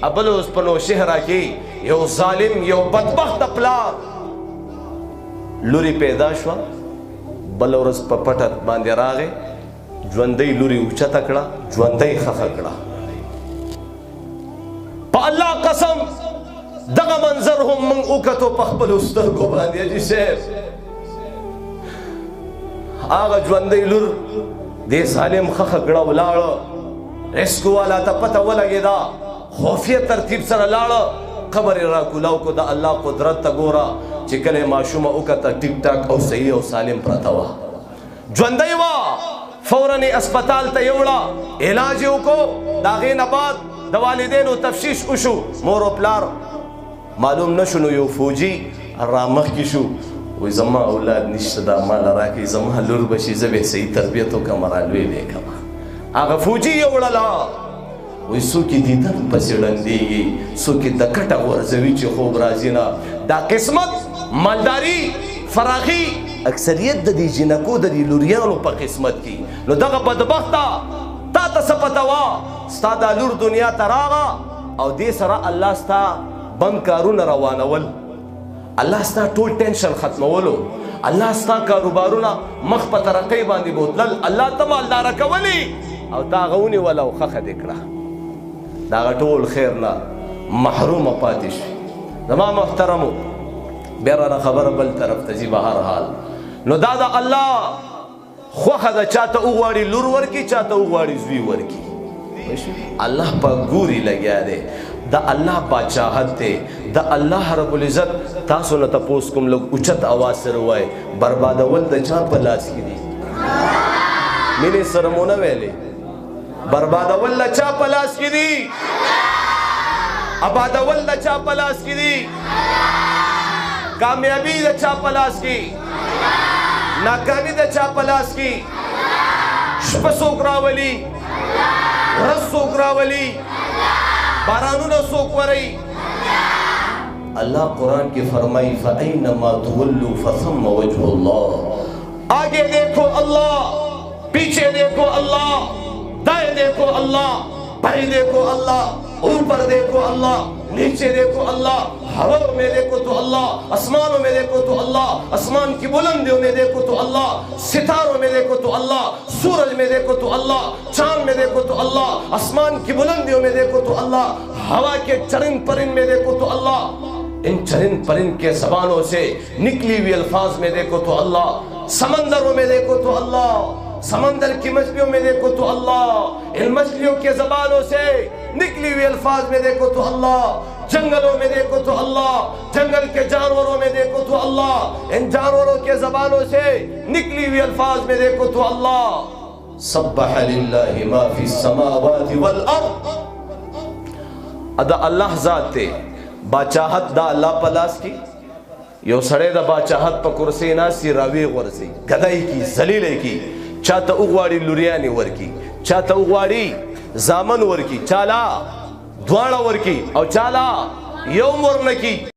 ابل اوس په نوشهره کې یو ظالم یو بدبخت پلار لوري پیدا شوه بل ورځ په پټه باندې راغی ژوندۍ لوري اوچته کړه ژوندۍ خښه کړه په الله قسم دغه منظر هم موږ وکتو په خپلو سترګو باندې حاجي صاحب هغه ژوندۍ لور دې ظالم خښه کړه ولاړه ریسکو والا ته پته ولګېده خفیه ترتیب سره لاړه قبر یې راکولاو کو د الله قدرت ته ګوره چې کله یې ماشومه وکته ټیک ټاک او صحیح او سالم پرته وه ژوندۍ وه فوراً اسپتال ته یوړه علاج یې وکړو د هغې نه بعد د والدینو تفتیش وشو مور و پلار معلوم نه شو نو یو فوجي رامخکې شو وایي زما اولاد نشته دا مال راکړئ زما لور به شي زه به یې صحیح تربیت وکړم رالوی به یې کړم هغه فوجي یې وړله وایي څوک یې دیدن پسې ړندېږي څوک یې د کټه غورځوي چې خوب راځي نه دا قسمت مالداري فراخي اکثریت د دې جنکو د دې لوریانو په قسمت کې نو دغه بدبخته تا ته څه پته وه ستا دا لور دنیا ته راغه او دې سره الله ستا بند کارونه روانول الله ستا ټول ټینشن ختمولو الله ستا کاروبارونه مخ په ترقۍ باندې بوتلل الله ته مالداره کولی او تا هغه ونیوله او ښخه دې کړه د هغه ټول خیر نه محرومه پاتې شوي زما محترمو بیا رانه خبره بل طرف ته ځي به هر حال نو دا د الله خوښه ده چاته وغواړي لور ورکړي چاته وغواړي زوی ورکړي الله په ګوري لګیا دی د الله باچاحت دی د الله رب العزت تاسو نه تپوس کوم لږ اوچت اواز سره ووایئ بربادول د چا په لاس کې دي مینې سره مو نه ویلې بربادول د چا په لاس کې دي آبادول د چا په لاس کې دي کامیابی د چا په لاس کې ناکامي د چا په لاس کې شپه څوک راولي ورځ څوک راولي بارانونه څوک وري اللہ قرآن کی فرمائی فَأَيْنَمَا تُوَلُّوا فَثَمَّ وَجْهُ اللَّهِ آگے دیکھو اللہ پیچھے دیکھو اللہ دائیں دیکھو اللہ بائیں دیکھو اللہ اوپر دیکھو اللہ نیچے دیکھو اللہ ہواؤں میں دیکھو تو اللہ آسمانوں میں دیکھو تو اللہ آسمان کی بلندیوں میں دیکھو تو اللہ ستاروں میں دیکھو تو اللہ سورج میں دیکھو تو اللہ چاند میں دیکھو تو اللہ آسمان کی بلندیوں میں دیکھو تو اللہ ہوا کے چرند پرند میں دیکھو تو اللہ ان چرند پرند کے زبانوں سے نکلی ہوئی الفاظ میں دیکھو تو اللہ سمندروں میں دیکھو تو اللہ سمندر کی مچھلیوں میں دیکھو تو اللہ ان مچھلیوں کے زبانوں سے نکلی ہوئی الفاظ میں دیکھو تو اللہ جنگلوں میں دیکھو تو اللہ جنگل کے جانوروں میں دیکھو تو اللہ ان جانوروں کے زبانوں سے نکلی ہوئی الفاظ میں دیکھو تو اللہ سبح للہ ما فی السماوات والارض ادا اللہ ذات تے باچاہت دا اللہ پلاس کی یو سڑے دا باچاہت پا کرسی ناسی راوی غرزی گدائی کی زلیلے کی چاہتا اغواری لوریانی ورکی چاہتا اغواری زامن ورکی چالا دوانا ورکی او چالا یوم ورنکی